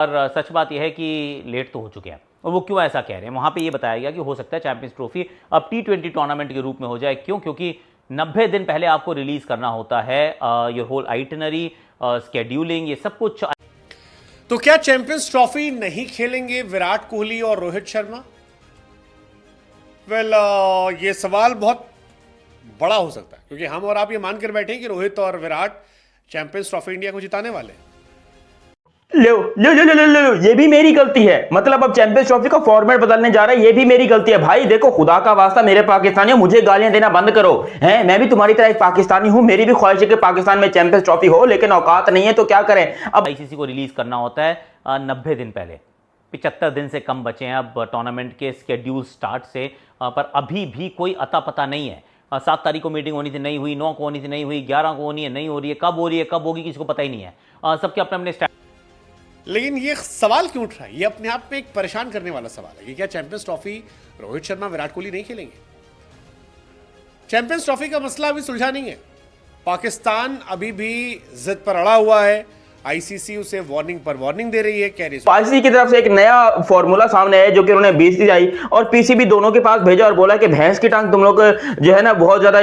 और सच बात यह है कि लेट तो हो चुके हैं। और वो क्यों ऐसा कह रहे हैं, वहाँ पे ये बताया गया कि हो सकता है चैंपियंस ट्रॉफी अब T20 टूर्नामेंट के रूप में हो जाए। क्यों? क्योंकि 90 दिन पहले आपको रिलीज करना होता है योर होल आइटनरी, स्केड्यूलिंग, ये सब कुछ। तो क्या चैंपियंस ट्रॉफी नहीं खेलेंगे विराट कोहली और रोहित शर्मा? वेल, ये सवाल बहुत बड़ा हो सकता है, क्योंकि हम और आप ये मानकर बैठे हैं कि रोहित और विराट चैंपियंस ट्रॉफी इंडिया को जिताने वाले हैं। लो लो लो लो लो लो, ये भी मेरी गलती है। मतलब अब चैंपियंस ट्रॉफी का फॉर्मेट बदलने जा रहा है, ये भी मेरी गलती है। भाई देखो, खुदा का वास्ता मेरे पाकिस्तानियों, मुझे गालियां देना बंद करो। हैं, मैं भी तुम्हारी तरह एक पाकिस्तानी हूं, मेरी भी ख्वाहिश है कि पाकिस्तान में चैंपियंस ट्रॉफी हो, लेकिन औकात नहीं है तो क्या करें। अब आईसीसी को रिलीज करना होता है 90 दिन पहले। 75 दिन से कम बचे हैं अब टूर्नामेंट के स्केड्यूल स्टार्ट से, पर अभी भी कोई अता पता नहीं है। 7 तारीख को मीटिंग होनी थी, नहीं हुई। 9 को होनी थी, नहीं हुई। 11 को होनी है, नहीं हो रही है। कब हो रही है, कब होगी, किसी को पता ही नहीं है। सबके अपने अपने। लेकिन ये सवाल क्यों उठ रहा है? ये अपने आप में एक परेशान करने वाला सवाल है कि क्या चैंपियंस ट्रॉफी रोहित शर्मा विराट कोहली नहीं खेलेंगे? चैंपियंस ट्रॉफी का मसला अभी सुलझा नहीं है। पाकिस्तान अभी भी जिद पर अड़ा हुआ है। आईसीसी उसे वार्निंग पर वार्निंग दे रही है, कह रही है। आईसीसी की तरफ से एक नया फॉर्मूला सामने है जो कि उन्होंने बीसीसीआई और पीसीबी दोनों के पास भेजा और बोला कि भैंस की टांग तुम लोग जो है ना बहुत ज्यादा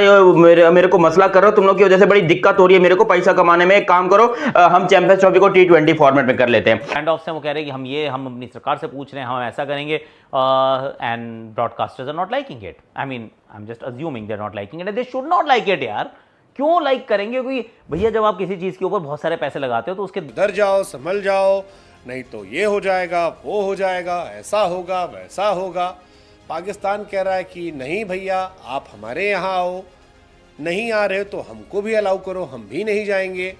मेरे को मसला कर रहे हो, तुम लोग की वजह से बड़ी दिक्कत हो रही है मेरे को पैसा कमाने में। एक काम करो, हम चैंपियंस ट्रॉफी को T20 फॉर्मेट में कर लेते हैं। स्टैंड ऑफ से वो कह रहे हैं कि हम अपनी सरकार से पूछ रहे हैं, हम ऐसा करेंगे, and broadcasters are not liking it. I mean, I am just assuming they are not liking it, they should not like it यार। क्यों लाइक करेंगे? क्योंकि भैया जब आप किसी चीज के ऊपर बहुत सारे पैसे लगाते हो तो उसके डर जाओ, संभल जाओ, नहीं तो ये हो जाएगा, वो हो जाएगा, ऐसा होगा, वैसा होगा। पाकिस्तान कह रहा है कि नहीं भैया, आप हमारे यहाँ आओ, नहीं आ रहे तो हमको भी अलाउ करो, हम भी नहीं जाएंगे।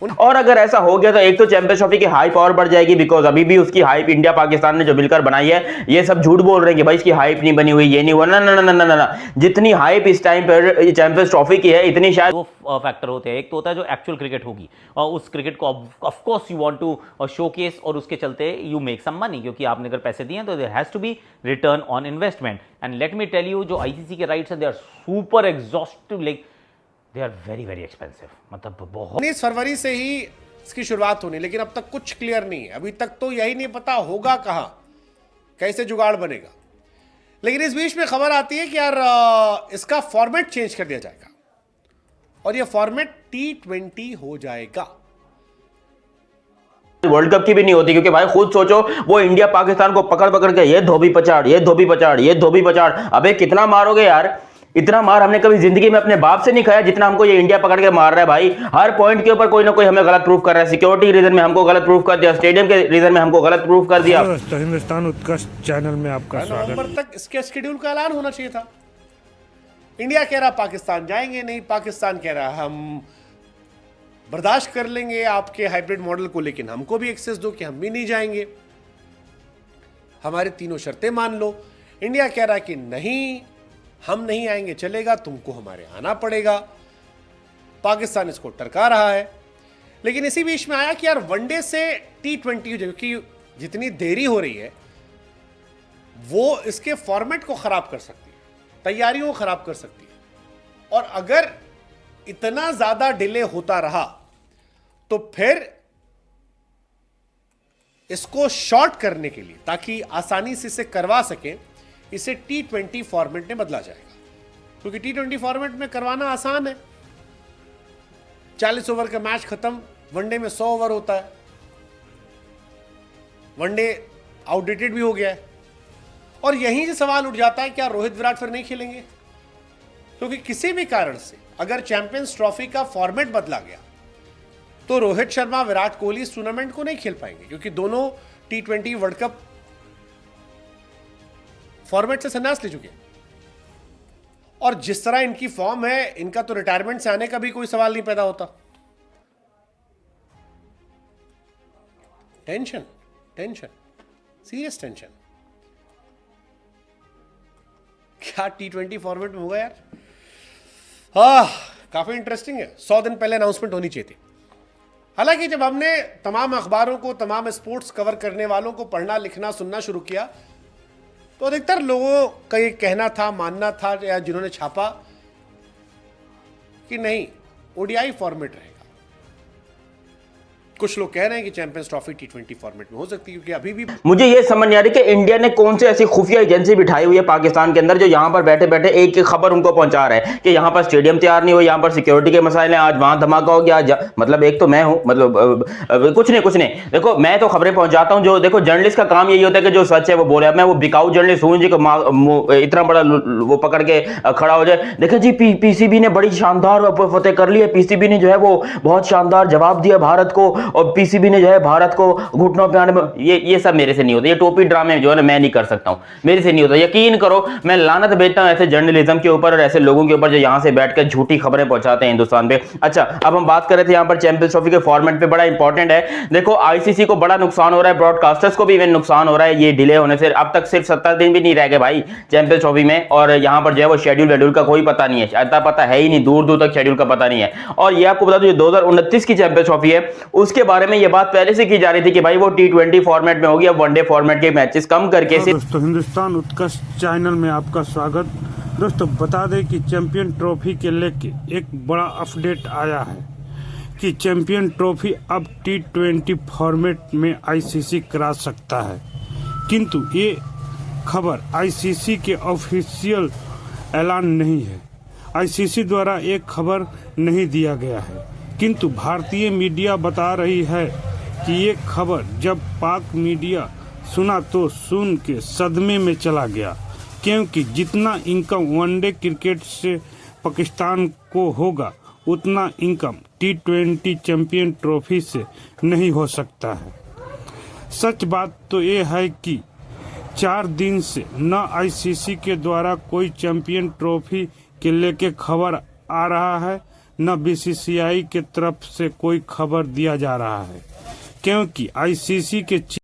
और अगर ऐसा हो गया तो एक तो चैंपियंस ट्रॉफी की हाइप और बढ़ जाएगी, बिकॉज अभी भी उसकी हाइप इंडिया पाकिस्तान ने जो मिलकर बनाई है, ये सब झूठ बोल रहे हैं कि भाई इसकी हाइप नहीं बनी हुई, ये नहीं हुआ। ना ना ना ना ना ना, जितनी हाइप इस टाइम पर चैंपियंस ट्रॉफी की है, इतनी शायद। दो फैक्टर होते हैं। एक तो होता है जो एक्चुअल क्रिकेट होगी, और उस क्रिकेट को of course you want to showcase, और उसके चलते यू मेक सम मनी, क्योंकि आपने अगर पैसे दिए हैं तो there has to be return on investment. And let me tell you, जो आईसीसी के राइट्स हैं they are super exhaustive, like they are very very expensive. मतलब बहुत 19 फरवरी से ही इसकी शुरुआत होनी, लेकिन अब तक कुछ क्लियर नहीं है। अभी तक तो यही नहीं पता होगा कहां, कैसे जुगाड़ बनेगा। लेकिन इस बीच में खबर आती है कि यार इसका फॉर्मेट चेंज कर दिया जाएगा और ये फॉर्मेट T20 हो जाएगा। वर्ल्ड कप की भी नहीं होती, क्योंकि भाई खुद सोचो, वो इंडिया पाकिस्तान को पकड़ पकड़ के ये धोबी पचाड़, ये धोबी पचाड़, ये धोबी पचाड़। अबे कितना मारोगे यार? इतना मार हमने कभी जिंदगी में अपने बाप से नहीं खाया जितना हमको ये इंडिया पकड़ के मार रहा है भाई। हर पॉइंट के ऊपर कोई ना कोई हमें गलत प्रूफ कर रहा है। सिक्योरिटी रीजन में हमको गलत प्रूफ कर दिया, स्टेडियम के रीजन में हमको गलत प्रूफ कर दिया। तो हिंदुस्तान उत्कर्ष चैनल में आपका स्वागत। नवंबर तक इसके शेड्यूल का ऐलान होना चाहिए था। इंडिया कह रहा पाकिस्तान जाएंगे नहीं, पाकिस्तान कह रहा हम बर्दाश्त कर लेंगे आपके हाइब्रिड मॉडल को, लेकिन हमको भी एक्सेस दो कि हम भी नहीं जाएंगे, हमारी तीनों शर्तें मान लो। इंडिया कह रहा कि नहीं, हम नहीं आएंगे चलेगा, तुमको हमारे आना पड़ेगा। पाकिस्तान इसको टरका रहा है। लेकिन इसी बीच में आया कि यार वनडे से T20, क्योंकि जितनी देरी हो रही है वो इसके फॉर्मेट को खराब कर सकती है, तैयारियों को खराब कर सकती है। और अगर इतना ज्यादा डिले होता रहा तो फिर इसको शॉर्ट करने के लिए, ताकि आसानी से इसे करवा सकें, इसे T20 फॉर्मेट में बदला जाएगा। क्योंकि T20 फॉर्मेट में करवाना आसान है, 40 ओवर का मैच खत्म। वनडे में 100 ओवर होता है, वनडे आउटडेटेड भी हो गया है। और यहीं से सवाल उठ जाता है क्या रोहित विराट फिर नहीं खेलेंगे? क्योंकि किसी भी कारण से अगर चैंपियंस ट्रॉफी का फॉर्मेट बदला गया तो रोहित शर्मा, विराट कोहली इस टूर्नामेंट को नहीं खेल पाएंगे, क्योंकि दोनों T20 वर्ल्ड कप फॉर्मेट से संन्यास ले चुके हैं। और जिस तरह इनकी फॉर्म है, इनका तो रिटायरमेंट से आने का भी कोई सवाल नहीं पैदा होता। Tension tension, serious tension. क्या T20 फॉर्मेट में होगा यार? काफी इंटरेस्टिंग है। 100 दिन पहले अनाउंसमेंट होनी चाहिए थी। हालांकि जब हमने तमाम अखबारों को, तमाम स्पोर्ट्स कवर करने वालों को पढ़ना, लिखना, सुनना शुरू किया तो अधिकतर लोगों का ये कहना था, मानना था, या जिन्होंने छापा, कि नहीं, ODI फॉर्मेट रहेगा। कुछ लोग कह रहे हैं कि चैंपियंस ट्रॉफी T20 फॉर्मेट में हो सकती है, क्योंकि अभी भी मुझे ये समझ नहीं आ रही कि इंडिया ने कौन सी ऐसी खुफिया एजेंसी बिठाई हुई है पाकिस्तान के अंदर जो यहाँ पर बैठे बैठे एक एक खबर उनको पहुंचा रहा है कि यहाँ पर स्टेडियम तैयार नहीं हुआ, यहाँ पर सिक्योरिटी के मसाइल हैं, आज वहां धमाका हो गया। मतलब एक तो मैं हूं, मतलब कुछ नहीं देखो, मैं तो खबरें पहुंचाता हूं। जो देखो जर्नलिस्ट का काम यही होता है कि जो सच है वो बोले। मैं वो बिकाऊ जर्नलिस्ट हूं जी इतना बड़ा वो पकड़ के खड़ा हो जाए। देखिए जी पीसीबी ने बड़ी शानदार फतेह कर ली है, पीसीबी ने जो है वो बहुत शानदार जवाब दिया भारत को, और पीसीबी ने जो है भारत को घुटनों पे आने में, ये सब मेरे से नहीं होता। ये टोपी ड्रामे जो है ना मैं नहीं कर सकता हूं, मेरे से नहीं होता। यकीन करो मैं लानत भेजता हूं ऐसे जर्नलिज्म के ऊपर और ऐसे लोगों के ऊपर जो यहां से बैठकर झूठी खबरें पहुंचाते हैं हिंदुस्तान पे। अच्छा, अब हम बात कर रहे थे यहां पर चैंपियंस ट्रॉफी के फॉर्मेट पे, बड़ा इंपॉर्टेंट है। देखो आईसीसी को बड़ा नुकसान हो रहा है, ब्रॉडकास्टर्स को भी इवन नुकसान हो रहा है ये डिले होने से। अब तक सिर्फ 70 दिन भी नहीं रह गए भाई चैंपियंस ट्रॉफी में, और यहां पर जो है वो शेड्यूल का कोई पता नहीं है, अता पता है ही नहीं, दूर तक शेड्यूल का पता नहीं है। और ये आपको बता दूं 2029 की चैंपियंस ट्रॉफी है, उसके बारे में ये बात पहले से की जा रही थी कि भाई वो T20 फॉर्मेट में होगी, अब वनडे फॉर्मेट के मैचेस कम करके दोस्तों हिंदुस्तान उत्कर्ष चैनल में आपका स्वागत। दोस्तों बता दें कि चैंपियन ट्रॉफी के लेके एक बड़ा अपडेट आया है कि चैंपियन ट्रॉफी अब T20 फॉर्मेट में आईसीसी करा सकता है, किंतु ये खबर आईसीसी के ऑफिशियल ऐलान नहीं है। आईसीसी द्वारा एक खबर नहीं दिया गया है, किंतु भारतीय मीडिया बता रही है कि ये खबर जब पाक मीडिया सुना तो सुन के सदमे में चला गया, क्योंकि जितना इनकम वनडे क्रिकेट से पाकिस्तान को होगा उतना इनकम T20 चैंपियन ट्रॉफी से नहीं हो सकता है। सच बात तो ये है कि 4 दिन से न आईसीसी के द्वारा कोई चैंपियन ट्रॉफी के लेके खबर आ रहा है, न बीसीसीआई के तरफ से कोई खबर दिया जा रहा है, क्योंकि आईसीसी के